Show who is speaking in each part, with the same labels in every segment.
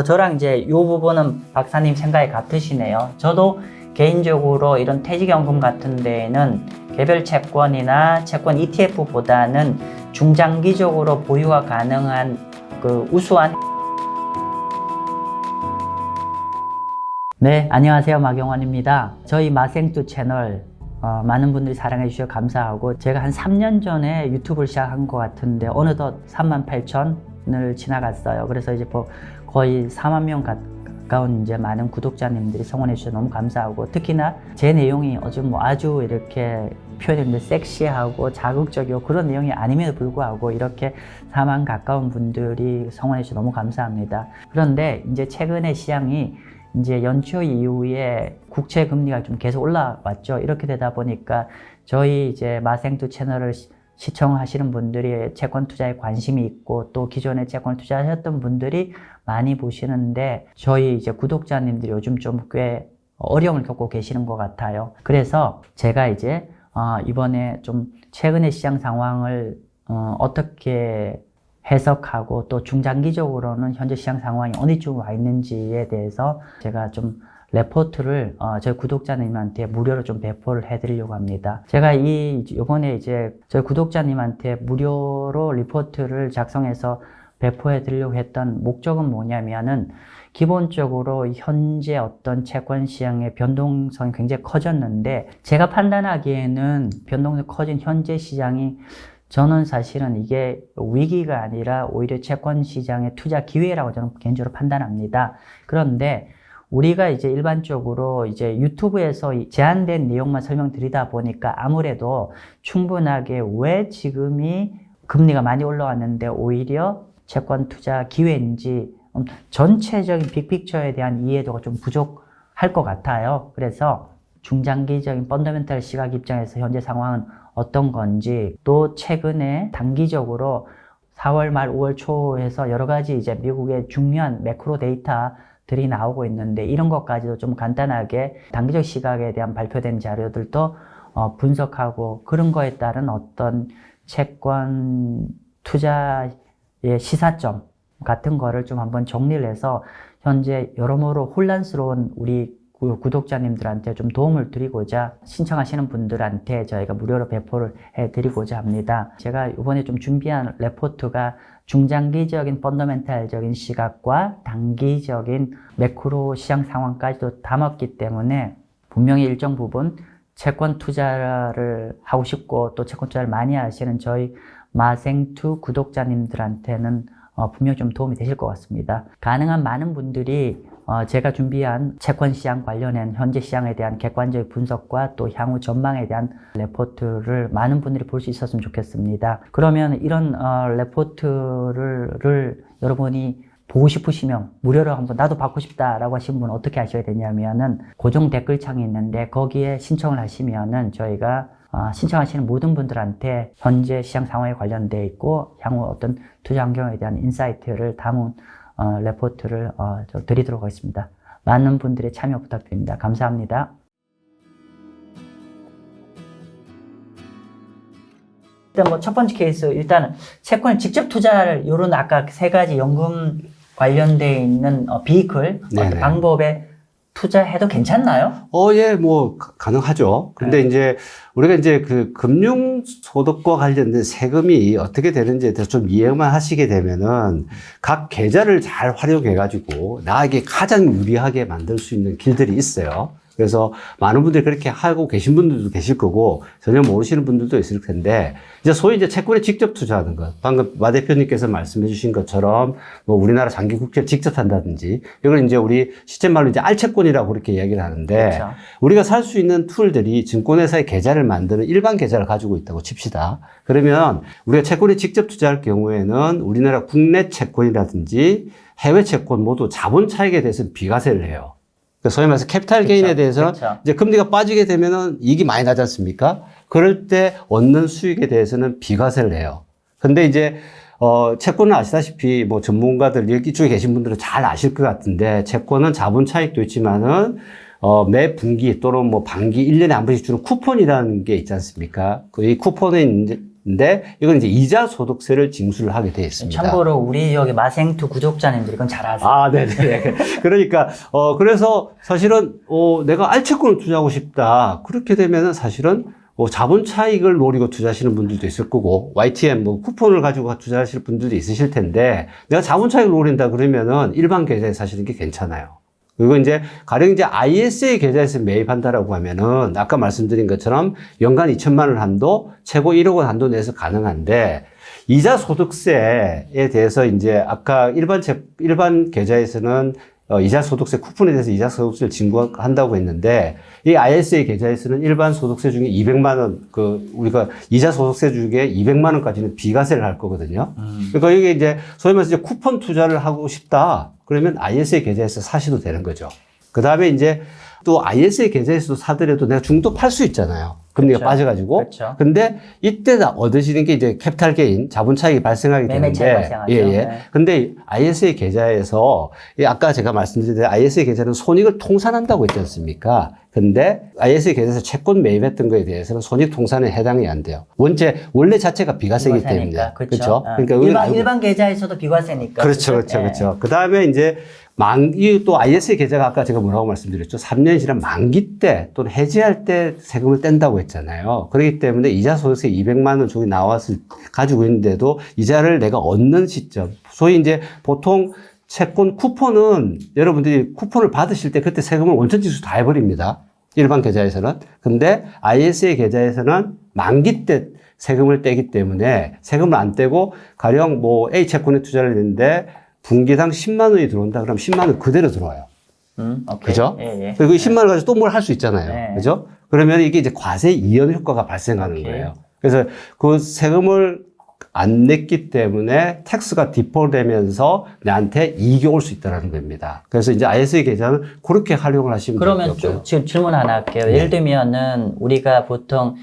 Speaker 1: 저랑 이제 이 부분은 박사님 생각이 같으시네요. 저도 개인적으로 이런 퇴직연금 같은 데에는 개별 채권이나 채권 ETF보다는 중장기적으로 보유가 가능한 그 우수한. 네, 안녕하세요. 마경원입니다. 저희 마생투 채널 많은 분들이 사랑해 주셔서 감사하고, 제가 한 3년 전에 유튜브를 시작한 것 같은데 어느덧 38,000을 지나갔어요. 그래서 이제 거의 4만 명 가까운 이제 많은 구독자님들이 성원해 주셔서 너무 감사하고, 특히나 제 내용이 아주 이렇게 표현했는데 섹시하고 자극적이고 그런 내용이 아님에도 불구하고 이렇게 4만 가까운 분들이 성원해 주셔서 너무 감사합니다. 그런데 이제 최근에 시장이 이제 연초 이후에 국채 금리가 좀 계속 올라왔죠. 이렇게 되다 보니까 저희 이제 마생투 채널을 시청하시는 분들이 채권 투자에 관심이 있고, 또 기존에 채권 투자하셨던 분들이 많이 보시는데, 저희 이제 구독자님들이 요즘 좀 꽤 어려움을 겪고 계시는 것 같아요. 그래서 제가 이제 이번에 좀 최근의 시장 상황을 어떻게 해석하고, 또 중장기적으로는 현재 시장 상황이 어느 쪽 와 있는지에 대해서 제가 좀 레포트를 저희 구독자님한테 무료로 좀 배포를 해드리려고 합니다. 제가 이번에 이제 저희 구독자님한테 무료로 리포트를 작성해서 배포해드리려고 했던 목적은 뭐냐면은, 기본적으로 현재 어떤 채권 시장의 변동성이 굉장히 커졌는데, 제가 판단하기에는 변동성이 커진 현재 시장이, 저는 사실은 이게 위기가 아니라 오히려 채권 시장의 투자 기회라고 저는 개인적으로 판단합니다. 그런데 우리가 이제 일반적으로 이제 유튜브에서 제한된 내용만 설명드리다 보니까 아무래도 충분하게 왜 지금이 금리가 많이 올라왔는데 오히려 채권 투자 기회인지 전체적인 빅픽처에 대한 이해도가 좀 부족할 것 같아요. 그래서 중장기적인 펀더멘탈 시각 입장에서 현재 상황은 어떤 건지, 또 최근에 단기적으로 4월 말 5월 초에서 여러 가지 이제 미국의 중요한 매크로 데이터들이 나오고 있는데, 이런 것까지도 좀 간단하게 단기적 시각에 대한 발표된 자료들도 분석하고, 그런 거에 따른 어떤 채권 투자의 시사점 같은 거를 좀 한번 정리를 해서 현재 여러모로 혼란스러운 우리 구독자님들한테 좀 도움을 드리고자, 신청하시는 분들한테 저희가 무료로 배포를 해드리고자 합니다. 제가 이번에 좀 준비한 레포트가 중장기적인 펀더멘탈적인 시각과 단기적인 매크로 시장 상황까지도 담았기 때문에, 분명히 일정 부분 채권 투자를 하고 싶고 또 채권 투자를 많이 하시는 저희 마생투 구독자님들한테는 분명히 좀 도움이 되실 것 같습니다. 가능한 많은 분들이 제가 준비한 채권 시장 관련한 현재 시장에 대한 객관적 분석과 또 향후 전망에 대한 레포트를 많은 분들이 볼 수 있었으면 좋겠습니다. 그러면 이런 레포트를 여러분이 보고 싶으시면 무료로 한번 나도 받고 싶다라고 하신 분은 어떻게 하셔야 되냐면은, 고정 댓글창이 있는데 거기에 신청을 하시면은 저희가 신청하시는 모든 분들한테 현재 시장 상황에 관련되어 있고 향후 어떤 투자 환경에 대한 인사이트를 담은 레포트를 드리도록 하겠습니다. 많은 분들의 참여 부탁드립니다. 감사합니다. 일단 첫 번째 케이스, 일단은 채권을 직접 투자를, 요런 아까 세 가지 연금 관련되어 있는 비이클 방법에 투자해도 괜찮나요?
Speaker 2: 예, 가능하죠. 근데 이제 우리가 이제 그 금융소득과 관련된 세금이 어떻게 되는지에 대해서 좀 이해만 하시게 되면은, 각 계좌를 잘 활용해가지고 나에게 가장 유리하게 만들 수 있는 길들이 있어요. 그래서 많은 분들이 그렇게 하고 계신 분들도 계실 거고, 전혀 모르시는 분들도 있을 텐데, 이제 소위 이제 채권에 직접 투자하는 것. 방금 마 대표님께서 말씀해 주신 것처럼, 우리나라 장기 국채를 직접 한다든지, 이걸 이제 우리 시쳇말로 이제 알채권이라고 그렇게 이야기를 하는데,
Speaker 1: 그렇죠.
Speaker 2: 우리가 살 수 있는 툴들이 증권회사의 계좌를 만드는 일반 계좌를 가지고 있다고 칩시다. 그러면 우리가 채권에 직접 투자할 경우에는 우리나라 국내 채권이라든지 해외 채권 모두 자본 차익에 대해서는 비과세를 해요. 소위 말해서 캐피탈 게인에 대해서는 이제 금리가 빠지게 되면은 이익이 많이 나지 않습니까? 그럴 때 얻는 수익에 대해서는 비과세를 해요. 근데 이제 채권은 아시다시피 전문가들 여기 쪽에 계신 분들은 잘 아실 것 같은데, 채권은 자본 차익도 있지만은 매 분기 또는 반기 1년에 한 번씩 주는 쿠폰이라는 게 있지 않습니까? 이 쿠폰은 이제 근데 이건 이제 이자 소득세를 징수를 하게 되어 있습니다.
Speaker 1: 참고로 우리 여기 마생투 구독자님들이 그건 잘 아세요.
Speaker 2: 아, 네네. 그러니까, 그래서 사실은, 내가 알채권을 투자하고 싶다. 그렇게 되면은 사실은, 자본 차익을 노리고 투자하시는 분들도 있을 거고, YTN 뭐 쿠폰을 가지고 투자하실 분들도 있으실 텐데, 내가 자본 차익을 노린다 그러면은 일반 계좌에 사시는 게 괜찮아요. 그리고 이제, 가령 이제 ISA 계좌에서 매입한다라고 하면은, 아까 말씀드린 것처럼 연간 2천만 원 한도, 최고 1억 원 한도 내에서 가능한데, 이자 소득세에 대해서 이제 아까 일반 계좌에서는 이자 소득세 쿠폰에 대해서 이자 소득세를 징수한다고 했는데 이 ISA 계좌에서는 일반 소득세 중에 200만 원 우리가 이자 소득세 중에 200만 원까지는 비과세를 할 거거든요. 그러니까 이게 이제 소위 말해서 이제 쿠폰 투자를 하고 싶다. 그러면 ISA 계좌에서 사셔도 되는 거죠. 그다음에 이제 또 ISA 계좌에서도 사더라도 내가 중도 팔 수 있잖아요. 금리가
Speaker 1: 그렇죠.
Speaker 2: 빠져가지고.
Speaker 1: 그렇죠.
Speaker 2: 근데 이때 얻으시는 게 이제 캐피탈 게인, 자본 차익이 발생하게
Speaker 1: 매매 차익
Speaker 2: 되는데.
Speaker 1: 발생하죠.
Speaker 2: 예.
Speaker 1: 네.
Speaker 2: 근데 ISA 계좌에서, 아까 제가 말씀드린 대로 ISA 계좌는 손익을 통산한다고 했지 않습니까? 근데 ISA 계좌에서 채권 매입했던 거에 대해서는 손익 통산에 해당이 안 돼요. 원래 자체가 비과세이기 때문에.
Speaker 1: 그렇죠.
Speaker 2: 그러니까
Speaker 1: 일반 계좌에서도 비과세니까.
Speaker 2: 그렇죠. 그 다음에 이제 또 ISA 계좌가 아까 제가 뭐라고 말씀드렸죠? 3년이 지난 만기 때 또는 해지할 때 세금을 뗀다고 했잖아요. 그렇기 때문에 이자 소득세 200만 원 쪽이 가지고 있는데도 이자를 내가 얻는 시점. 소위 이제 보통 채권 쿠폰은 여러분들이 쿠폰을 받으실 때 그때 세금을 원천징수 다 해버립니다. 일반 계좌에서는. 근데 ISA 계좌에서는 만기 때 세금을 떼기 때문에 세금을 안 떼고 가령 뭐 A 채권에 투자를 했는데 분기당 10만 원이 들어온다 그러면 10만 원 그대로 들어와요.
Speaker 1: 오케이.
Speaker 2: 그죠?
Speaker 1: 예.
Speaker 2: 그리고 10만 원 가지고 또 뭘 할 수 있잖아요.
Speaker 1: 네.
Speaker 2: 그죠? 그러면 이게 이제 과세 이연 효과가 발생하는
Speaker 1: 오케이.
Speaker 2: 거예요. 그래서 그 세금을 안 냈기 때문에 텍스가 디폴되면서 내한테 이익이 올 수 있다는 겁니다. 그래서 이제 ISA 계좌는 그렇게 활용을 하시면
Speaker 1: 그러면
Speaker 2: 되고요.
Speaker 1: 지금 질문 하나 할게요.
Speaker 2: 네.
Speaker 1: 예를 들면은 우리가 보통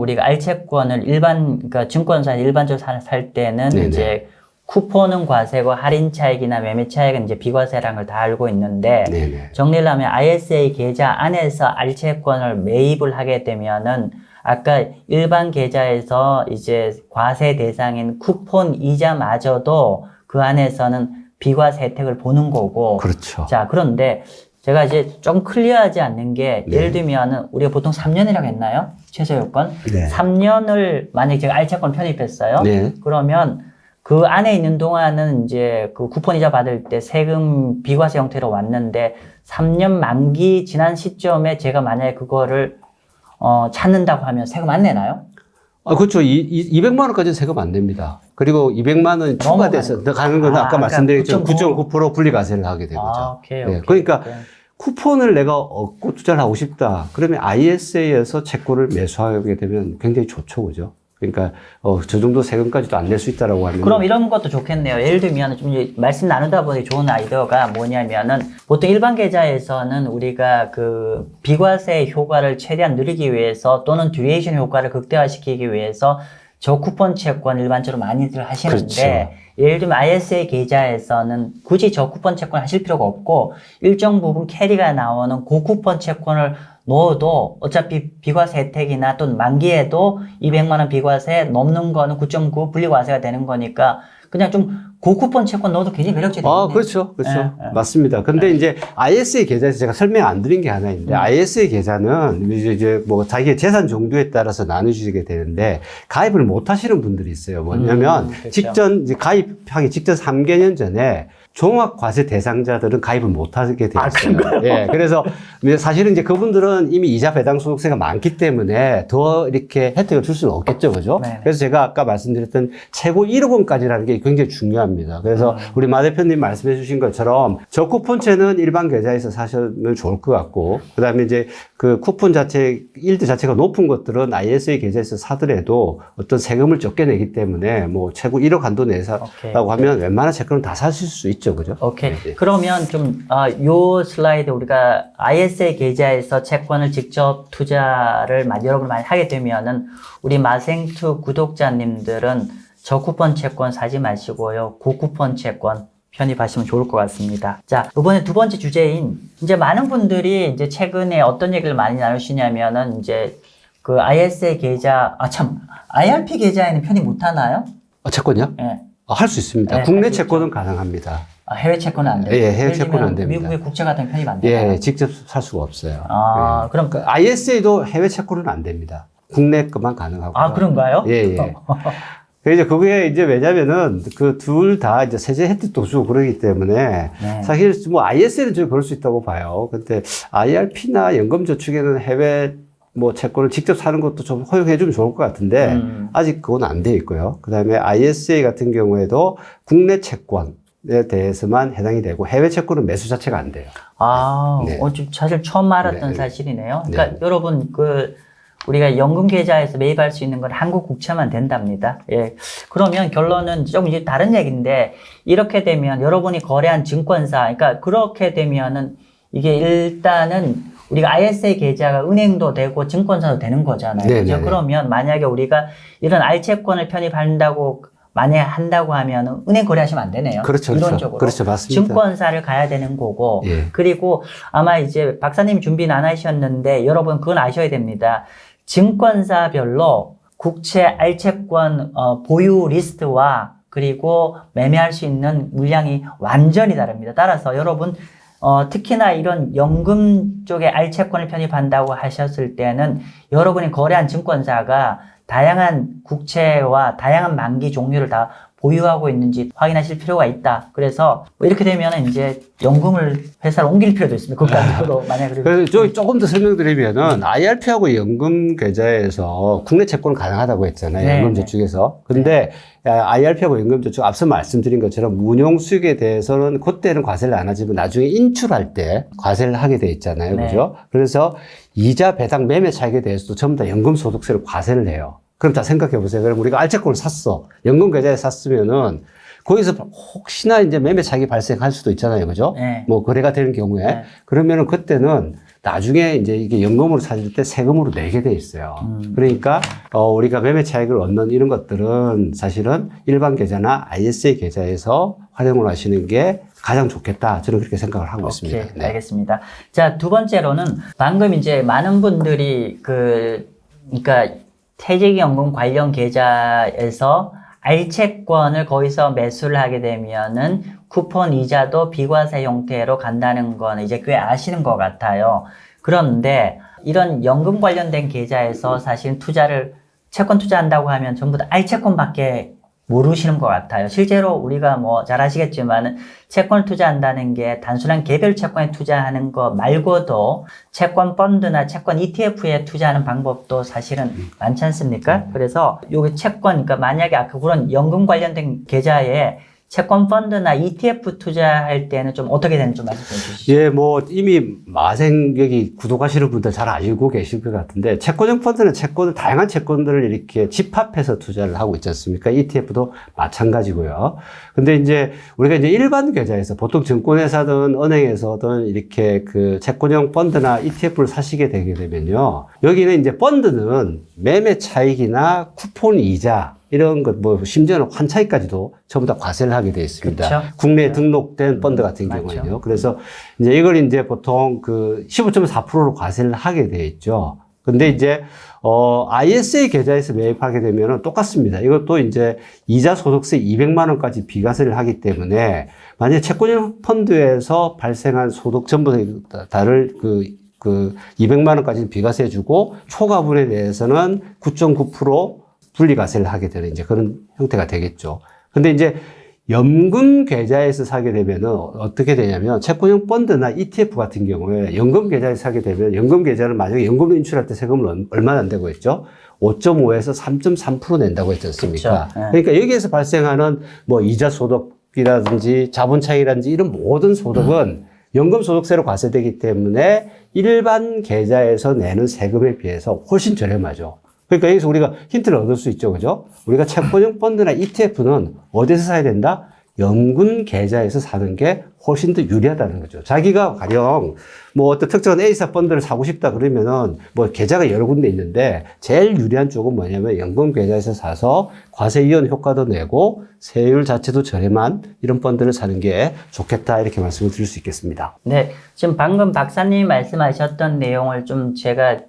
Speaker 1: 우리가 알채권을 그러니까 증권사 일반적으로 살 때는
Speaker 2: 네네.
Speaker 1: 이제 쿠폰은 과세고 할인 차익이나 매매 차익은 이제 비과세라는 걸 다 알고 있는데
Speaker 2: 네네.
Speaker 1: 정리를 하면 ISA 계좌 안에서 알채권을 매입을 하게 되면은 아까 일반 계좌에서 이제 과세 대상인 쿠폰 이자마저도 그 안에서는 비과세 혜택을 보는 거고.
Speaker 2: 그렇죠.
Speaker 1: 자, 그런데 제가 이제 좀 클리어하지 않는 게
Speaker 2: 네.
Speaker 1: 예를 들면은 우리가 보통 3년이라고 했나요? 최소 요건?
Speaker 2: 네.
Speaker 1: 3년을 만약에 제가 알채권 편입했어요.
Speaker 2: 네.
Speaker 1: 그러면 그 안에 있는 동안은 이제 그 쿠폰 이자 받을 때 세금 비과세 형태로 왔는데 3년 만기 지난 시점에 제가 만약에 그거를 찾는다고 하면 세금 안 내나요?
Speaker 2: 그렇죠. 200만 원까지는 세금 안 냅니다. 그리고 200만 원이 추가돼서 더 가는 건 아까 말씀드렸죠. 9.9% 분리과세를 하게 되죠.
Speaker 1: 오케이.
Speaker 2: 그러니까 쿠폰을 내가 얻고 투자를 하고 싶다. 그러면 ISA에서 채권을 매수하게 되면 굉장히 좋죠. 그죠? 그러니까 저 정도 세금까지도 안 낼 수 있다라고 하면
Speaker 1: 그럼 이런 것도 좋겠네요. 예를 들면 좀 이제 말씀 나누다 보니 좋은 아이디어가 뭐냐면은 보통 일반 계좌에서는 우리가 그 비과세 효과를 최대한 누리기 위해서 또는 듀레이션 효과를 극대화시키기 위해서 저쿠폰 채권 일반적으로 많이들 하시는데
Speaker 2: 그렇죠.
Speaker 1: 예를 들면 ISA 계좌에서는 굳이 저쿠폰 채권 하실 필요가 없고 일정 부분 캐리가 나오는 고쿠폰 채권을 넣어도 어차피 비과세 혜택이나 또는 만기에도 200만 원 비과세 넘는 거는 9.9 분리과세가 되는 거니까 그냥 좀 고쿠폰 채권 넣어도 굉장히 매력적이네요.
Speaker 2: 그렇죠. 맞습니다. 근데 이제 ISA 계좌에서 제가 설명 안 드린 게 하나 있는데 ISA 계좌는 이제 뭐 자기의 재산 종류에 따라서 나누시게 되는데 가입을 못 하시는 분들이 있어요. 뭐냐면
Speaker 1: 그렇죠.
Speaker 2: 이제 가입하기 직전 3개년 전에 종합과세 대상자들은 가입을 못 하게 되어 있어요. 예. 그래서 사실은 이제 그분들은 이미 이자 배당 소득세가 많기 때문에 더 이렇게 혜택을 줄 수는 없겠죠. 그죠?
Speaker 1: 네네.
Speaker 2: 그래서 제가 아까 말씀드렸던 최고 1억 원까지라는 게 굉장히 중요합니다. 그래서 우리 마 대표님 말씀해 주신 것처럼 저 쿠폰채는 일반 계좌에서 사시면 좋을 것 같고, 그 다음에 이제 그 쿠폰 일드 자체가 높은 것들은 ISA 계좌에서 사더라도 어떤 세금을 적게 내기 때문에 뭐 최고 1억 한도 내사라고 하면 웬만한 채권은 다 사실 수 있죠. 그죠?
Speaker 1: 오케이.
Speaker 2: 네.
Speaker 1: 그러면 요 슬라이드 우리가 ISA 계좌에서 채권을 직접 투자를 여러분 많이 하게 되면은 우리 마생투 구독자님들은 저쿠폰 채권 사지 마시고요. 고쿠폰 채권 편입하시면 좋을 것 같습니다. 자, 이번에 두 번째 주제인 이제 많은 분들이 이제 최근에 어떤 얘기를 많이 나누시냐면은 이제 그 ISA 계좌 IRP 계좌에는 편입 못 하나요?
Speaker 2: 채권이요?
Speaker 1: 예.
Speaker 2: 할 수 있습니다.
Speaker 1: 네,
Speaker 2: 국내
Speaker 1: 할수
Speaker 2: 채권은 가능합니다.
Speaker 1: 해외 채권은 안 돼요.
Speaker 2: 예, 해외 채권은 안 됩니다.
Speaker 1: 미국의 국채 같은 게 편입 안 돼요.
Speaker 2: 예, 직접 살 수가 없어요.
Speaker 1: 아,
Speaker 2: 예.
Speaker 1: 그럼
Speaker 2: ISA도 해외 채권은 안 됩니다. 국내 것만 가능하고.
Speaker 1: 아, 그런가요?
Speaker 2: 예, 예. 이제 그게 이제 왜냐면은 그 둘 다 이제 세제 혜택도 주고 그러기 때문에
Speaker 1: 네.
Speaker 2: 사실 뭐 ISA는 저는 그럴 수 있다고 봐요. 근데 IRP나 연금저축에는 해외 뭐 채권을 직접 사는 것도 좀 허용해 주면 좋을 것 같은데 아직 그건 안 돼 있고요. 그다음에 ISA 같은 경우에도 국내 채권에 대해서만 해당이 되고 해외 채권은 매수 자체가 안 돼요.
Speaker 1: 아,
Speaker 2: 네.
Speaker 1: 좀 사실 처음 알았던
Speaker 2: 네.
Speaker 1: 사실이네요. 그러니까
Speaker 2: 네.
Speaker 1: 여러분 우리가 연금 계좌에서 매입할 수 있는 건 한국 국채만 된답니다. 예. 그러면 결론은 좀 이제 다른 얘기인데 이렇게 되면 여러분이 거래한 증권사, 그러니까 그렇게 되면은 이게 일단은 우리가 ISA 계좌가 은행도 되고 증권사도 되는 거잖아요.
Speaker 2: 네,
Speaker 1: 그죠?
Speaker 2: 네, 네.
Speaker 1: 그러면 만약에 우리가 이런 알채권을 편입한다고 만약에 한다고 하면 은행 거래하시면 안 되네요.
Speaker 2: 그렇죠,
Speaker 1: 이론적으로.
Speaker 2: 그렇죠, 맞습니다.
Speaker 1: 증권사를 가야 되는 거고,
Speaker 2: 예.
Speaker 1: 그리고 아마 이제 박사님 준비는 안 하셨는데 여러분 그건 아셔야 됩니다. 증권사별로 국채 알채권 보유 리스트와 그리고 매매할 수 있는 물량이 완전히 다릅니다. 따라서 여러분 특히나 이런 연금 쪽에 알채권을 편입한다고 하셨을 때는 여러분이 거래한 증권사가 다양한 국채와 다양한 만기 종류를 다 보유하고 있는지 확인하실 필요가 있다. 그래서 뭐 이렇게 되면 이제 연금을 회사로 옮길 필요도 있습니다. 국가적으로 만약에
Speaker 2: 그래서 조금 더 설명드리면은 IRP하고 연금 계좌에서 국내 채권은 가능하다고 했잖아요.
Speaker 1: 네,
Speaker 2: 연금저축에서. 근데 IRP하고 연금저축 앞서 말씀드린 것처럼 운용 수익에 대해서는 그때는 과세를 안 하지만 나중에 인출할 때 과세를 하게 돼 있잖아요.
Speaker 1: 네.
Speaker 2: 그죠? 그래서 이자 배당 매매 차익에 대해서도 전부 다 연금소득세를 과세를 해요. 그럼 다 생각해 보세요. 그럼 우리가 알채권을 샀어. 연금 계좌에 샀으면은 거기서 혹시나 이제 매매 차익이 발생할 수도 있잖아요. 그죠?
Speaker 1: 네.
Speaker 2: 뭐 거래가 되는 경우에.
Speaker 1: 네.
Speaker 2: 그러면은 그때는 나중에 이제 이게 연금으로 사줄 때 세금으로 내게 돼 있어요. 그러니까 우리가 매매 차익을 얻는 이런 것들은 사실은 일반 계좌나 ISA 계좌에서 활용을 하시는 게 가장 좋겠다. 저는 그렇게 생각을 하고 있습니다.
Speaker 1: 오케이, 네. 알겠습니다. 자, 두 번째로는 방금 이제 많은 분들이 그러니까 퇴직연금 관련 계좌에서 알채권을 거기서 매수를 하게 되면은 쿠폰 이자도 비과세 형태로 간다는 건 이제 꽤 아시는 것 같아요. 그런데 이런 연금 관련된 계좌에서 사실 채권 투자한다고 하면 전부 다 알채권밖에 모르시는 것 같아요. 실제로 우리가 뭐 잘 아시겠지만 채권을 투자한다는 게 단순한 개별 채권에 투자하는 것 말고도 채권 펀드나 채권 ETF에 투자하는 방법도 사실은 많지 않습니까? 그래서 요게 채권, 그러니까 만약에 아까 그런 연금 관련된 계좌에 채권 펀드나 ETF 투자할 때는 좀 어떻게 되는지 좀 말씀해 주시죠.
Speaker 2: 예, 뭐 이미 마생 여기 구독하시는 분들 잘 알고 계실 것 같은데 채권형 펀드는 다양한 채권들을 이렇게 집합해서 투자를 하고 있지 않습니까? ETF도 마찬가지고요. 근데 이제 우리가 이제 일반 계좌에서 보통 증권회사든 은행에서든 이렇게 그 채권형 펀드나 ETF를 사시게 되게 되면요. 여기는 이제 펀드는 매매 차익이나 쿠폰 이자 이런 것, 뭐, 심지어는 환차익까지도 전부 다 과세를 하게 되어 있습니다.
Speaker 1: 그쵸?
Speaker 2: 국내에 등록된 펀드 같은
Speaker 1: 맞죠.
Speaker 2: 경우에는요. 그래서 이제 이걸 이제 보통 15.4%로 과세를 하게 되어 있죠. 근데 이제, ISA 계좌에서 매입하게 되면은 똑같습니다. 이것도 이제 이자 소득세 200만 원까지 비과세를 하기 때문에 만약에 채권형 펀드에서 발생한 소득 전부 다를 200만 원까지는 비과세 해주고 초과분에 대해서는 9.9% 분리과세를 하게 되는 이제 그런 형태가 되겠죠. 근데 이제 연금 계좌에서 사게 되면은 어떻게 되냐면 채권형 펀드나 ETF 같은 경우에 연금 계좌에서 사게 되면 연금 계좌를 만약에 연금을 인출할 때 세금을 얼마나 낸다고 했죠? 5.5에서 3.3% 낸다고 했지 않습니까?
Speaker 1: 그쵸. 네.
Speaker 2: 그러니까 여기에서 발생하는 뭐 이자 소득이라든지 자본 차익이라든지 이런 모든 소득은 연금 소득세로 과세되기 때문에 일반 계좌에서 내는 세금에 비해서 훨씬 저렴하죠. 그러니까 여기서 우리가 힌트를 얻을 수 있죠. 그죠? 우리가 채권형 펀드나 ETF는 어디서 사야 된다? 연금 계좌에서 사는 게 훨씬 더 유리하다는 거죠. 자기가 가령 뭐 어떤 특정한 A사 펀드를 사고 싶다 그러면은 뭐 계좌가 여러 군데 있는데 제일 유리한 쪽은 뭐냐면 연금 계좌에서 사서 과세 이연 효과도 내고 세율 자체도 저렴한 이런 펀드를 사는 게 좋겠다 이렇게 말씀을 드릴 수 있겠습니다.
Speaker 1: 네, 지금 방금 박사님이 말씀하셨던 내용을 좀 제가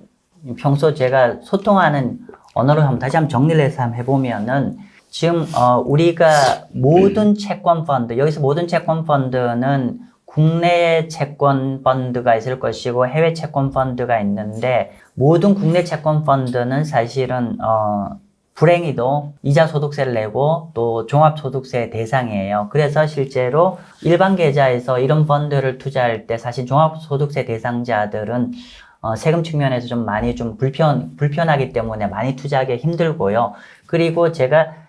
Speaker 1: 평소 제가 소통하는 언어를 다시 한번 정리를 해서 한번 해보면은 지금 우리가 모든 채권 펀드, 여기서 모든 채권 펀드는 국내 채권 펀드가 있을 것이고 해외 채권 펀드가 있는데, 모든 국내 채권 펀드는 사실은 불행히도 이자 소득세를 내고 또 종합소득세 대상이에요. 그래서 실제로 일반 계좌에서 이런 펀드를 투자할 때 사실 종합소득세 대상자들은 세금 측면에서 좀 많이 좀 불편하기 때문에 많이 투자하기 힘들고요. 그리고 제가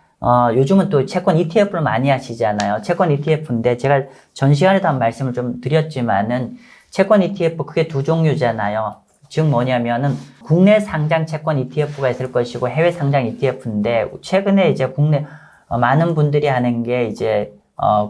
Speaker 1: 요즘은 또 채권 ETF를 많이 하시잖아요. 채권 ETF인데 제가 전 시간에도 한 말씀을 좀 드렸지만은 채권 ETF 크게 두 종류잖아요. 즉 뭐냐면은 국내 상장 채권 ETF가 있을 것이고 해외 상장 ETF인데, 최근에 이제 국내 많은 분들이 하는 게 이제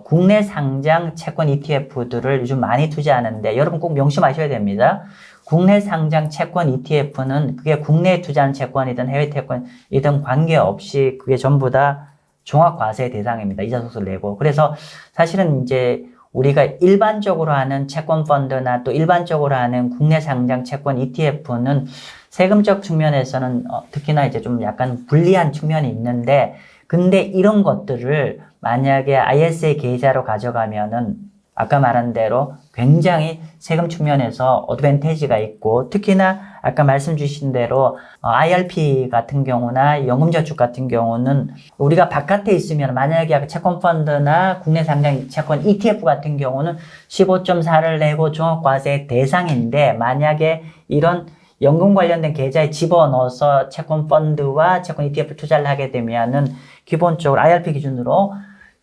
Speaker 1: 국내 상장 채권 ETF들을 요즘 많이 투자하는데, 여러분 꼭 명심하셔야 됩니다. 국내 상장 채권 ETF는 그게 국내에 투자하는 채권이든 해외 채권이든 관계없이 그게 전부 다 종합과세 대상입니다. 이자 소득을 내고. 그래서 사실은 이제 우리가 일반적으로 하는 채권 펀드나 또 일반적으로 하는 국내 상장 채권 ETF는 세금적 측면에서는 특히나 이제 좀 약간 불리한 측면이 있는데, 근데 이런 것들을 만약에 ISA 계좌로 가져가면은 아까 말한 대로 굉장히 세금 측면에서 어드밴티지가 있고, 특히나 아까 말씀 주신 대로 IRP 같은 경우나 연금저축 같은 경우는 우리가 바깥에 있으면, 만약에 채권 펀드나 국내 상장 채권 ETF 같은 경우는 15.4를 내고 종합과세 대상인데, 만약에 이런 연금 관련된 계좌에 집어넣어서 채권 펀드와 채권 ETF 투자를 하게 되면은 기본적으로 IRP 기준으로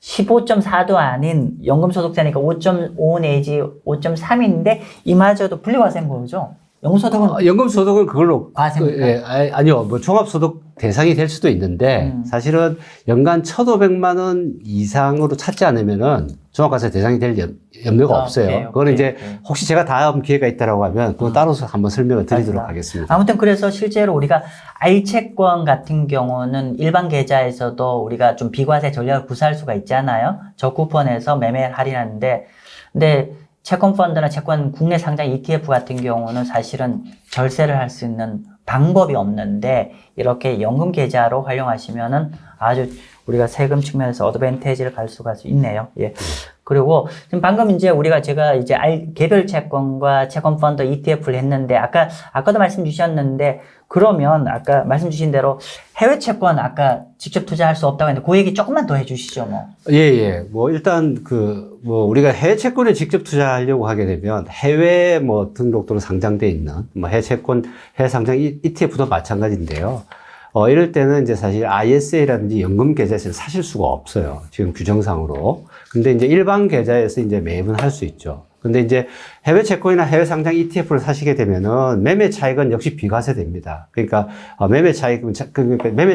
Speaker 1: 15.4도 아닌 연금소득세니까 5.5 내지 5.3인데 이마저도 분리과세인 거죠.
Speaker 2: 연금소득은 그걸로
Speaker 1: 과세입니까?
Speaker 2: 아니요, 뭐 종합소득 대상이 될 수도 있는데 사실은 연간 1,500만 원 이상으로 찾지 않으면은 종합과세 대상이 될 염려가 없어요. 그거는 이제 혹시 제가 다음 기회가 있다라고 하면 그거 따로서 한번 설명을 드리도록 하겠습니다.
Speaker 1: 아무튼 그래서 실제로 우리가 I채권 같은 경우는 일반 계좌에서도 우리가 좀 비과세 전략을 구사할 수가 있잖아요. 저쿠폰에서 매매 할인하는데, 근데 채권 펀드나 채권 국내 상장 ETF 같은 경우는 사실은 절세를 할 수 있는 방법이 없는데, 이렇게 연금 계좌로 활용하시면은 아주 우리가 세금 측면에서 어드밴티지를 갈 수가 있네요. 예. 그리고 지금 방금 제가 이제 개별 채권과 채권 펀드 ETF를 했는데, 아까도 말씀 주셨는데, 그러면 아까 말씀 주신 대로 해외 채권 아까 직접 투자할 수 없다고 했는데 그 얘기 조금만 더 해주시죠, 뭐.
Speaker 2: 예. 뭐 일단 우리가 해외 채권에 직접 투자하려고 하게 되면 해외 등록도로 상장돼 있는 해외 채권, 해외 상장 ETF도 마찬가지인데요. 이럴 때는 이제 사실 ISA라든지 연금 계좌에서는 사실 수가 없어요. 지금 규정상으로. 근데 이제 일반 계좌에서 이제 매입은 할 수 있죠. 근데 이제 해외 채권이나 해외 상장 ETF를 사시게 되면은 매매 차익은 역시 비과세됩니다. 그러니까 매매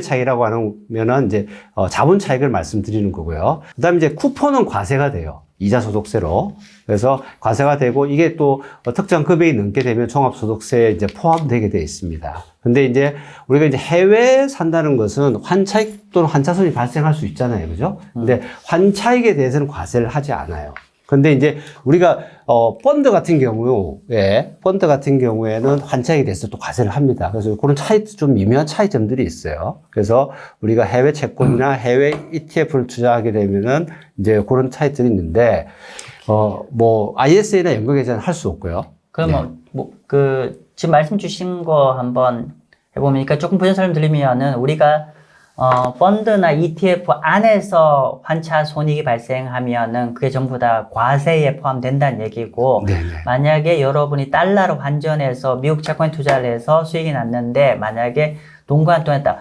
Speaker 2: 차익이라고 하면은 이제 자본 차익을 말씀드리는 거고요. 그다음에 이제 쿠폰은 과세가 돼요. 이자 소득세로. 그래서 과세가 되고, 이게 또 특정 금액이 넘게 되면 종합소득세에 이제 포함되게 되어 있습니다. 근데 이제 우리가 이제 해외에 산다는 것은 환차익 또는 환차손이 발생할 수 있잖아요. 그죠? 근데 환차익에 대해서는 과세를 하지 않아요. 근데 이제 우리가 펀드 같은 경우에는 환차익에 대해서 또 과세를 합니다. 그래서 그런 좀 미묘한 차이점들이 있어요. 그래서 우리가 해외 채권이나 해외 ETF를 투자하게 되면은 이제 그런 차이점이 있는데, ISA나 연금계좌는 할 수 없고요.
Speaker 1: 그러면 지금 말씀 주신 거 한번 해보니까 조금 부연 설명드리면은, 우리가 펀드나 ETF 안에서 환차 손익이 발생하면은 그게 전부 다 과세에 포함된다는 얘기고,
Speaker 2: 네네.
Speaker 1: 만약에 여러분이 달러로 환전해서 미국 채권에 투자를 해서 수익이 났는데, 만약에 동관 동했다,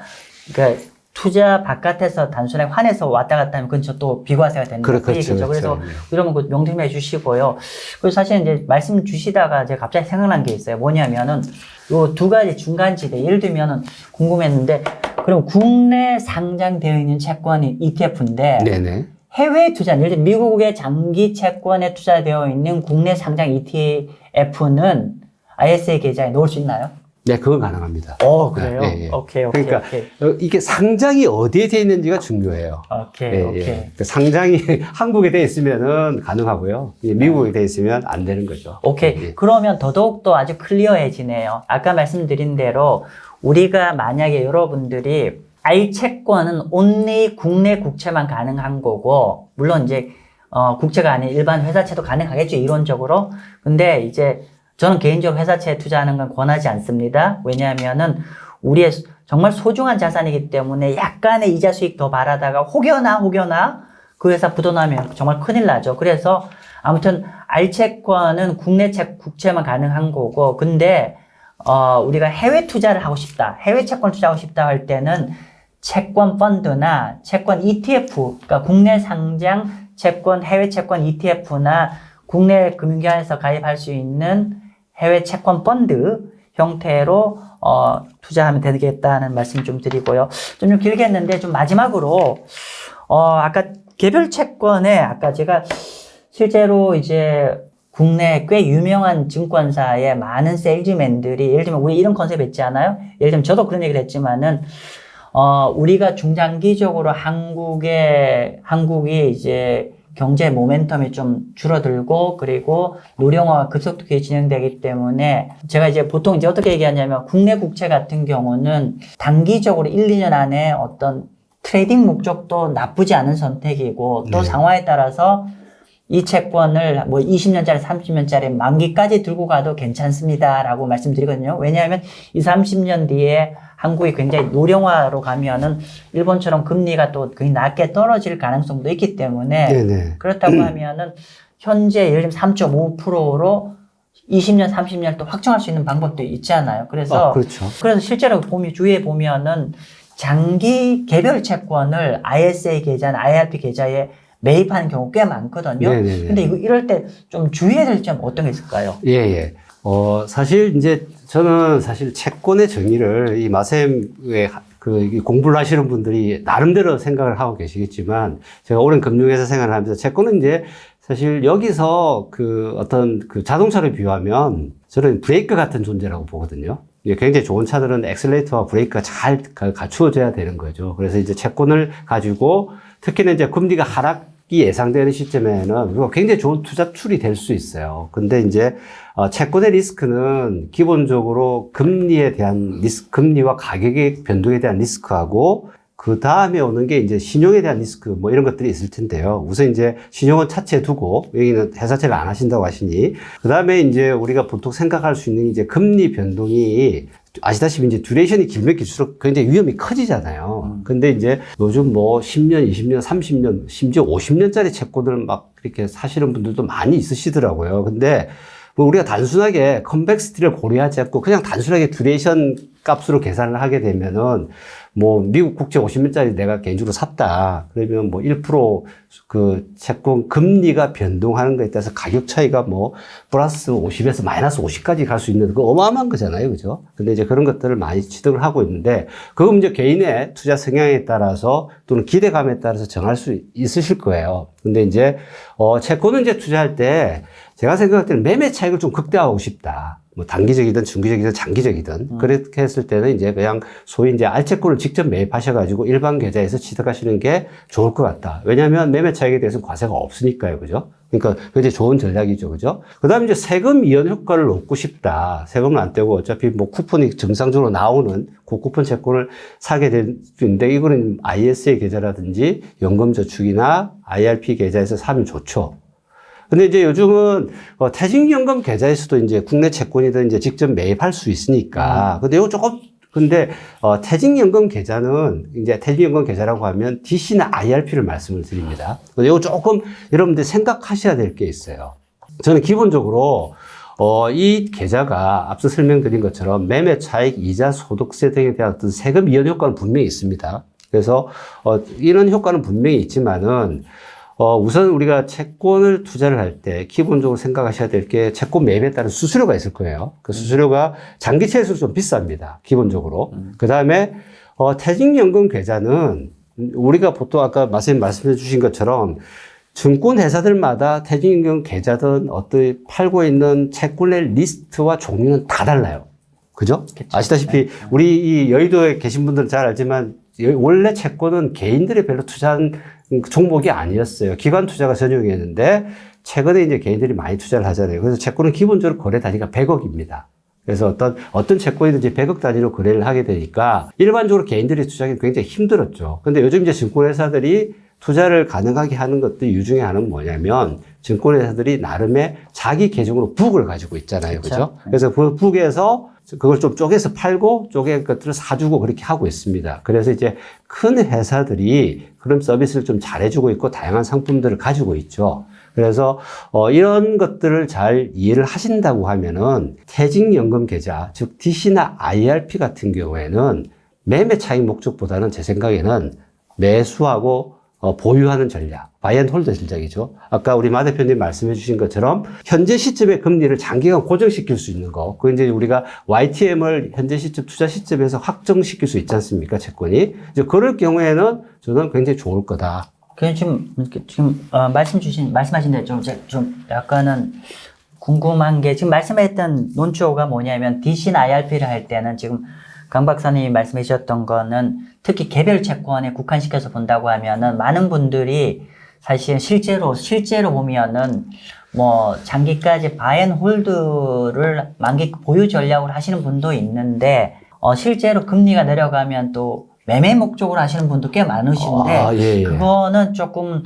Speaker 1: 그러니까 투자 바깥에서 단순하게 환해서 왔다 갔다 하면 그건 또 비과세가 된다. 그 얘기죠. 그래서 이러면 그 명심해 주시고요. 그리고 사실 이제 말씀 주시다가 제가 갑자기 생각난 게 있어요. 뭐냐면은 요 두 가지 중간지대, 예를 들면은 궁금했는데, 그럼 국내 상장되어 있는 채권이 ETF인데,
Speaker 2: 네네.
Speaker 1: 해외 투자, 예를 들어 미국의 장기 채권에 투자되어 있는 국내 상장 ETF는 ISA 계좌에 넣을 수 있나요?
Speaker 2: 네, 그건 가능합니다.
Speaker 1: 그래요?
Speaker 2: 예, 예.
Speaker 1: 오케이.
Speaker 2: 그러니까 이게 상장이 어디에 돼 있는지가 중요해요.
Speaker 1: 오케이.
Speaker 2: 그 상장이 한국에 돼 있으면은 가능하고요. 미국에 돼 있으면 안 되는 거죠.
Speaker 1: 오케이.
Speaker 2: 예.
Speaker 1: 그러면 더더욱더 아주 클리어해지네요. 아까 말씀드린 대로 우리가 만약에 여러분들이 알채권은 only 국내 국채만 가능한 거고, 물론 이제 국채가 아닌 일반 회사채도 가능하겠죠, 이론적으로. 근데 이제 저는 개인적으로 회사채에 투자하는 건 권하지 않습니다. 왜냐하면은 우리의 정말 소중한 자산이기 때문에 약간의 이자 수익 더 바라다가 혹여나 그 회사 부도나면 정말 큰일 나죠. 그래서 아무튼 알채권은 국내 국채만 가능한 거고, 근데 우리가 해외 투자를 하고 싶다, 해외 채권 투자하고 싶다 할 때는 채권 펀드나 채권 ETF, 그러니까 국내 상장 채권, 해외 채권 ETF나 국내 금융기관에서 가입할 수 있는 해외 채권 펀드 형태로 투자하면 되겠다는 말씀 좀 드리고요. 좀 길게 했는데 좀 마지막으로 아까 개별 채권에 아까 제가 실제로 이제 국내 꽤 유명한 증권사의 많은 세일즈맨들이 예를 들면 우리 이런 컨셉 있지 않아요? 예를 들면 저도 그런 얘기를 했지만은 우리가 중장기적으로 한국이 이제 경제 모멘텀이 좀 줄어들고 그리고 노령화가 급속도하게 진행되기 때문에 제가 이제 보통 이제 어떻게 얘기하냐면 국내 국채 같은 경우는 단기적으로 1, 2년 안에 어떤 트레이딩 목적도 나쁘지 않은 선택이고 또 상황에 따라서 이 채권을 뭐 20년짜리, 30년짜리 만기까지 들고 가도 괜찮습니다라고 말씀드리거든요. 왜냐하면 20, 30년 뒤에 한국이 굉장히 노령화로 가면은 일본처럼 금리가 또 거의 낮게 떨어질 가능성도 있기 때문에
Speaker 2: 네네.
Speaker 1: 그렇다고 하면은 현재 예를 들면 3.5%로 20년, 30년 또 확정할 수 있는 방법도 있잖아요. 그래서
Speaker 2: 그렇죠.
Speaker 1: 그래서 실제로 주위에 보면은 장기 개별 채권을 ISA 계좌나 IRP 계좌에 매입하는 경우 꽤 많거든요.
Speaker 2: 네네네.
Speaker 1: 근데 이럴 때 좀 주의해야 될 점 어떤 게 있을까요?
Speaker 2: 예. 사실 이제 저는 사실 채권의 정의를 이 마셈의 그 공부를 하시는 분들이 나름대로 생각을 하고 계시겠지만 제가 오랜 금융회사 생활을 하면서 채권은 이제 사실 여기서 그 어떤 그 자동차를 비유하면 저는 브레이크 같은 존재라고 보거든요. 굉장히 좋은 차들은 엑셀레이터와 브레이크가 잘 갖추어져야 되는 거죠. 그래서 이제 채권을 가지고 특히나 이제 금리가 하락이 예상되는 시점에는 굉장히 좋은 투자 툴이 될 수 있어요. 근데 이제 채권의 리스크는 기본적으로 금리에 대한 금리와 가격의 변동에 대한 리스크하고 그 다음에 오는 게 이제 신용에 대한 리스크 뭐 이런 것들이 있을 텐데요. 우선 이제 신용은 차치해 두고 여기는 회사채를 안 하신다고 하시니 그 다음에 이제 우리가 보통 생각할 수 있는 이제 금리 변동이 아시다시피 이제 듀레이션이 길면 길수록 굉장히 위험이 커지잖아요. 근데 이제 요즘 뭐 10년, 20년, 30년, 심지어 50년짜리 채권을 막 이렇게 사시는 분들도 많이 있으시더라고요. 근데 뭐 우리가 단순하게 컨벡시티를 고려하지 않고 그냥 단순하게 듀레이션 값으로 계산을 하게 되면은 뭐 미국 국채 50년짜리 내가 개인적으로 샀다. 그러면 뭐 1% 그 채권 금리가 변동하는 거에 따라서 가격 차이가 뭐 플러스 50에서 마이너스 50까지 갈 수 있는 그 어마어마한 거잖아요. 그죠? 근데 이제 그런 것들을 많이 취득을 하고 있는데 그건 이제 개인의 투자 성향에 따라서 또는 기대감에 따라서 정할 수 있으실 거예요. 근데 이제 채권은 이제 투자할 때 제가 생각할 때는 매매 차익을 좀 극대화하고 싶다. 뭐 단기적이든 중기적이든 장기적이든 그렇게 했을 때는 이제 그냥 소위 이제 알채권을 직접 매입하셔가지고 일반 계좌에서 취득하시는 게 좋을 것 같다. 왜냐하면 매매 차익에 대해서는 과세가 없으니까요, 그죠? 그러니까 굉장히 좋은 전략이죠, 그죠? 그다음에 이제 세금 이연 효과를 얻고 싶다. 세금을 안 떼고 어차피 뭐 쿠폰이 정상적으로 나오는 고쿠폰 채권을 사게 될 수 있는데 이거는 ISA 계좌라든지 연금저축이나 IRP 계좌에서 사면 좋죠. 근데 이제 요즘은 퇴직연금 계좌에서도 이제 국내 채권이든 이제 직접 매입할 수 있으니까. 근데 이거 조금 퇴직연금 계좌는 이제 퇴직연금 계좌라고 하면 DC나 IRP를 말씀을 드립니다. 근데 이거 조금 여러분들 생각하셔야 될 게 있어요. 저는 기본적으로 이 계좌가 앞서 설명드린 것처럼 매매 차익, 이자, 소득세 등에 대한 어떤 세금 이연 효과는 분명히 있습니다. 그래서 이런 효과는 분명히 있지만은 우선 우리가 채권을 투자를 할 때 기본적으로 생각하셔야 될 게 채권 매입에 따른 수수료가 있을 거예요. 그 수수료가 장기채에서 좀 비쌉니다. 기본적으로. 그 다음에 퇴직연금 계좌는 우리가 보통 아까 말씀해 주신 것처럼 증권회사들마다 퇴직연금 계좌든 어떤 팔고 있는 채권의 리스트와 종류는 다 달라요. 그죠?
Speaker 1: 그쵸.
Speaker 2: 아시다시피 우리 이 여의도에 계신 분들은 잘 알지만 원래 채권은 개인들이 별로 투자한 종목이 아니었어요. 기관 투자가 전용이었는데 최근에 이제 개인들이 많이 투자를 하잖아요. 그래서 채권은 기본적으로 거래 단위가 100억입니다. 그래서 어떤 채권이든지 100억 단위로 거래를 하게 되니까 일반적으로 개인들이 투자하기 굉장히 힘들었죠. 근데 요즘 이제 증권회사들이 투자를 가능하게 하는 것들 이유 중에 하나는 뭐냐면 증권회사들이 나름의 자기 계정으로 북을 가지고 있잖아요. 그죠? 그래서 그 북에서 그걸 좀 쪼개서 팔고 쪼갠 것들을 사주고 그렇게 하고 있습니다. 그래서 이제 큰 회사들이 그런 서비스를 좀 잘해주고 있고 다양한 상품들을 가지고 있죠. 그래서 이런 것들을 잘 이해를 하신다고 하면은 퇴직연금 계좌, 즉 DC나 IRP 같은 경우에는 매매 차익 목적보다는 제 생각에는 매수하고 보유하는 전략, 바이앤홀더 전략이죠. 아까 우리 마 대표님 말씀해 주신 것처럼 현재 시점의 금리를 장기간 고정시킬 수 있는 거. 그 이제 우리가 YTM을 현재 시점, 투자 시점에서 확정시킬 수 있지 않습니까? 채권이. 이제 그럴 경우에는 저는 굉장히 좋을 거다.
Speaker 1: 지금 말씀하신 데 좀 약간은 궁금한 게 지금 말씀했던 논조가 뭐냐면 DC나 IRP를 할 때는 지금 강 박사님이 말씀해 주셨던 거는 특히 개별 채권에 국한시켜서 본다고 하면은 많은 분들이 사실 실제로 보면은 뭐 장기까지 바앤홀드를 만기 보유 전략을 하시는 분도 있는데 실제로 금리가 내려가면 또 매매 목적으로 하시는 분도 꽤 많으신데
Speaker 2: 예.
Speaker 1: 그거는 조금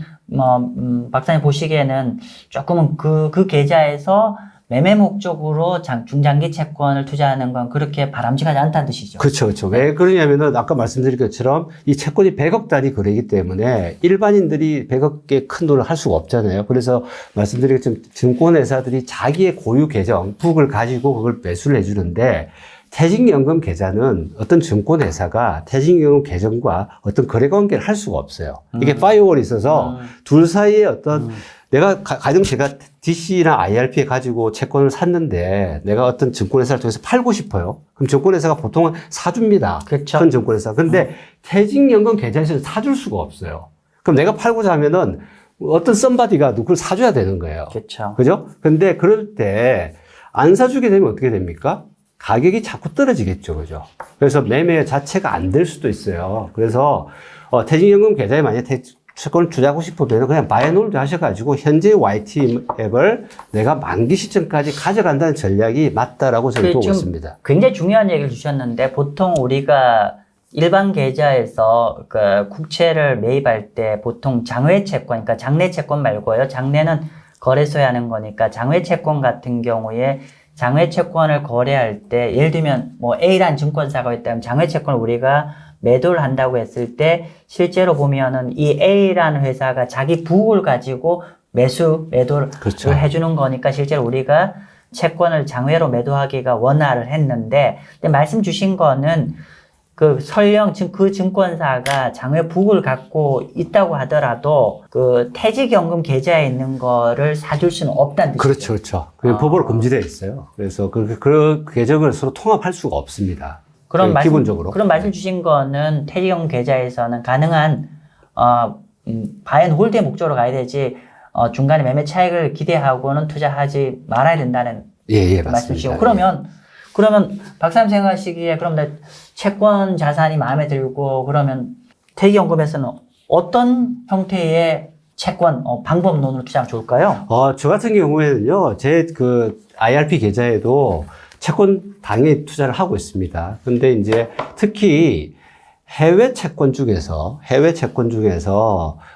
Speaker 1: 박사님 보시기에는 조금은 그 계좌에서 매매 목적으로 중장기 채권을 투자하는 건 그렇게 바람직하지 않다는 뜻이죠.
Speaker 2: 그렇죠. 왜 그러냐면은 아까 말씀드린 것처럼 이 채권이 100억 단위 거래이기 때문에 일반인들이 100억의 큰 돈을 할 수가 없잖아요. 그래서 말씀드린 것처럼 증권회사들이 자기의 고유 계정, 북을 가지고 그걸 매수를 해주는데 퇴직연금 계좌는 어떤 증권회사가 퇴직연금 계정과 어떤 거래관계를 할 수가 없어요. 이게 파이어월이 있어서 둘 사이에 어떤 내가 가령 제가 DC나 IRP에 가지고 채권을 샀는데 내가 어떤 증권회사를 통해서 팔고 싶어요. 그럼 증권회사가 보통은 사줍니다.
Speaker 1: 그렇죠.
Speaker 2: 큰 증권회사. 근데 퇴직연금 계좌에서는 사줄 수가 없어요. 그럼 내가 팔고자 하면은 어떤 썸바디가 누굴 사줘야 되는 거예요.
Speaker 1: 그렇죠.
Speaker 2: 그죠? 근데 그럴 때 안 사주게 되면 어떻게 됩니까? 가격이 자꾸 떨어지겠죠. 그죠? 그래서 매매 자체가 안 될 수도 있어요. 그래서 퇴직연금 계좌에 만약에 채권을 투자하고 싶으면 그냥 바이앤홀드 하셔가지고 현재 YT 앱을 내가 만기 시점까지 가져간다는 전략이 맞다라고 저는 보고 있습니다.
Speaker 1: 굉장히 중요한 얘기를 주셨는데 보통 우리가 일반 계좌에서 그 국채를 매입할 때 보통 장외 채권, 그러니까 장내 채권 말고요. 장내는 거래소에 하는 거니까 장외 채권 같은 경우에 장외 채권을 거래할 때 예를 들면 뭐 A라는 증권사가 있다면 장외 채권을 우리가 매도를 한다고 했을 때 실제로 보면은 이 A라는 회사가 자기 부을 가지고 매도를
Speaker 2: 그렇죠.
Speaker 1: 해주는 거니까 실제로 우리가 채권을 장외로 매도하기가 원활을 했는데 근데 말씀 주신 거는 설령 그 증권사가 장외 북을 갖고 있다고 하더라도 그 퇴직연금 계좌에 있는 거를 사줄 수는 없다는 뜻이죠.
Speaker 2: 그렇죠. 법으로 금지되어 있어요. 그래서 그 계정을 서로 통합할 수가 없습니다. 기본적으로.
Speaker 1: 그런 말씀 주신 거는 퇴직연금 계좌에서는 가능한 바앤홀드의 목적으로 가야 되지 중간에 매매 차익을 기대하고는 투자하지 말아야 된다는 말씀이시고 그러면 박사님 생각하시기에 그럼 채권 자산이 마음에 들고 그러면 퇴직연금에서는 어떤 형태의 채권 방법론으로 투자하면 좋을까요?
Speaker 2: 저 같은 경우에는요, 제 IRP 계좌에도 채권 당연히 투자를 하고 있습니다. 근데 이제 특히 해외 채권 중에서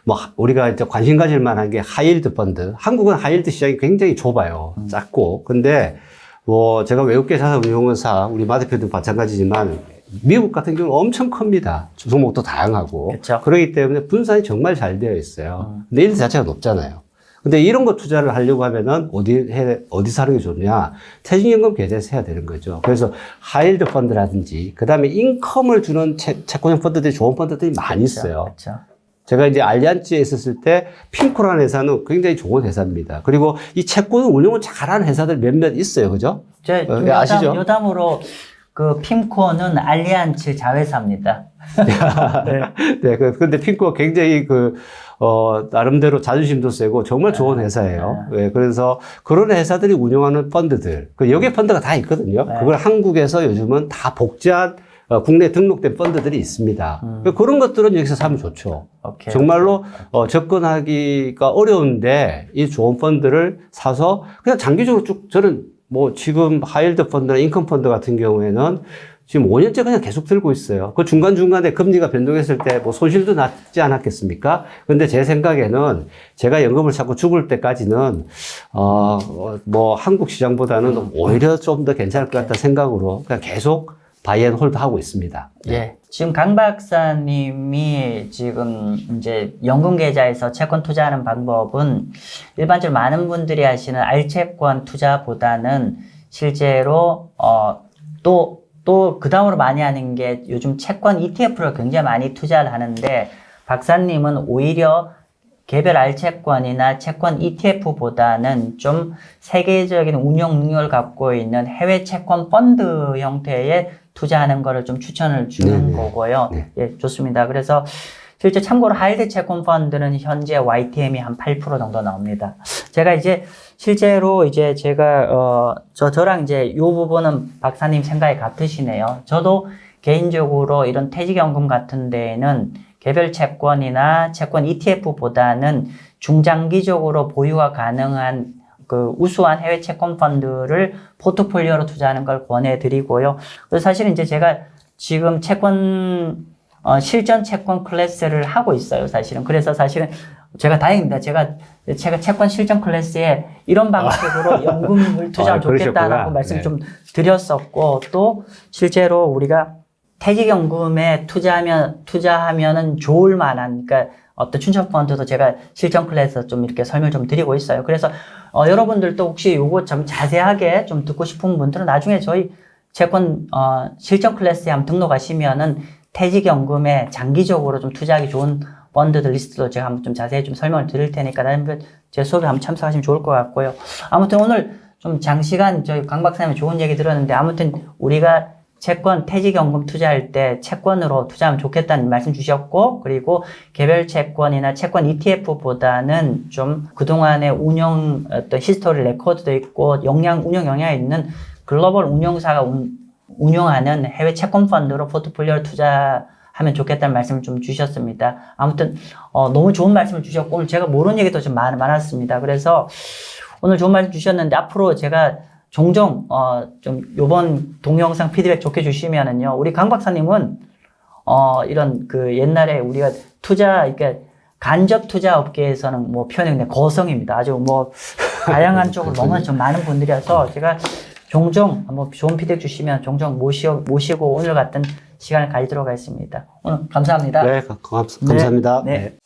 Speaker 2: 뭐 우리가 이제 관심 가질 만한 게 하이힐드 펀드. 한국은 하이힐드 시장이 굉장히 좁아요. 작고. 근데 뭐 제가 외국계 자산 운용사 우리 마 대표도 마찬가지지만 미국 같은 경우는 엄청 큽니다. 종목도 다양하고.
Speaker 1: 그렇죠.
Speaker 2: 그렇기 때문에 분산이 정말 잘 되어 있어요. 근데 일드 자체가 높잖아요. 근데 이런 거 투자를 하려고 하면은 어디서 하는 게 좋냐? 퇴직연금 계좌에서 해야 되는 거죠. 그래서 하이힐드 펀드라든지, 그 다음에 인컴을 주는 채권형 펀드들이 좋은 펀드들이 많이 있어요.
Speaker 1: 그렇죠.
Speaker 2: 제가 이제 알리안츠에 있었을 때 핑코라는 회사는 굉장히 좋은 회사입니다. 그리고 이 채권 운용을 잘하는 회사들 몇몇 있어요. 그죠?
Speaker 1: 아시죠? 여담으로 그 핌코는 알리안츠 자회사입니다.
Speaker 2: 네, 근데 핑크가 굉장히 나름대로 자존심도 세고 정말 좋은 회사예요. 네, 그래서 그런 회사들이 운영하는 펀드들, 여기에 펀드가 다 있거든요.
Speaker 1: 네.
Speaker 2: 그걸 한국에서 요즘은 다 복제한 국내 등록된 펀드들이 있습니다. 그런 것들은 여기서 사면 좋죠.
Speaker 1: 오케이.
Speaker 2: 정말로 접근하기가 어려운데 이 좋은 펀드를 사서 그냥 장기적으로 쭉 저는 뭐 지금 하이힐드 펀드나 인컴 펀드 같은 경우에는 지금 5년째 그냥 계속 들고 있어요. 그 중간중간에 금리가 변동했을 때 뭐 손실도 났지 않았겠습니까? 근데 제 생각에는 제가 연금을 찾고 죽을 때까지는, 뭐 한국 시장보다는 오히려 좀 더 괜찮을 것 같다 생각으로 그냥 계속 바이앤홀드 하고 있습니다.
Speaker 1: 예. 지금 강 박사님이 지금 이제 연금 계좌에서 채권 투자하는 방법은 일반적으로 많은 분들이 하시는 알채권 투자보다는 실제로, 또 그 다음으로 많이 하는 게 요즘 채권 ETF를 굉장히 많이 투자를 하는데 박사님은 오히려 개별 알채권이나 채권 ETF보다는 좀 세계적인 운용 능력을 갖고 있는 해외 채권 펀드 형태의 투자하는 거를 좀 추천을 주는
Speaker 2: 네네.
Speaker 1: 거고요.
Speaker 2: 네.
Speaker 1: 예, 좋습니다. 그래서 실제 참고로 하이힐드 채권 펀드는 현재 YTM이 한 8% 정도 나옵니다. 제가 이제 실제로 이제 제가 저랑 이제 요 부분은 박사님 생각이 같으시네요. 저도 개인적으로 이런 퇴직연금 같은 데에는 개별 채권이나 채권 ETF보다는 중장기적으로 보유가 가능한 그 우수한 해외 채권 펀드를 포트폴리오로 투자하는 걸 권해드리고요. 그래서 사실은 이제 제가 지금 실전 채권 클래스를 하고 있어요, 사실은. 그래서 사실은 제가 다행입니다. 제가 채권 실전 클래스에 이런 방식으로 연금을 투자하면 좋겠다라고 말씀
Speaker 2: 네.
Speaker 1: 좀 드렸었고, 또 실제로 우리가 퇴직연금에 투자하면은 좋을 만한, 그러니까 어떤 춘천 펀드도 제가 실전 클래스 좀 이렇게 설명 좀 드리고 있어요. 그래서, 여러분들도 혹시 요거 좀 자세하게 좀 듣고 싶은 분들은 나중에 저희 채권, 실전 클래스에 한번 등록하시면은 퇴직연금에 장기적으로 좀 투자하기 좋은 펀드들 리스트도 제가 한번 좀 자세히 좀 설명을 드릴 테니까 제 수업에 한번 참석하시면 좋을 것 같고요. 아무튼 오늘 좀 장시간 저희 강 박사님 좋은 얘기 들었는데 아무튼 우리가 채권, 퇴직연금 투자할 때 채권으로 투자하면 좋겠다는 말씀 주셨고, 그리고 개별 채권이나 채권 ETF보다는 좀 그동안의 운영, 어떤 히스토리 레코드도 있고, 운영 영향이 있는 글로벌 운용사가 운영하는 해외 채권 펀드로 포트폴리오를 투자하면 좋겠다는 말씀을 좀 주셨습니다. 아무튼, 너무 좋은 말씀을 주셨고, 오늘 제가 모르는 얘기도 좀 많았습니다. 그래서 오늘 좋은 말씀 주셨는데, 앞으로 제가 종종, 좀, 요번 동영상 피드백 좋게 주시면은요, 우리 강 박사님은, 이런 옛날에 우리가 그러니까 간접 투자 업계에서는 뭐 표현이 그냥 거성입니다. 아주 뭐, 다양한 쪽으로 너무 좀 많은 분들이라서 제가 종종 한번 좋은 피드백 주시면 종종 모시고 오늘 같은 시간을 가지도록 하겠습니다. 오늘 감사합니다.
Speaker 2: 네, 감사합니다.
Speaker 1: 네.
Speaker 2: 네.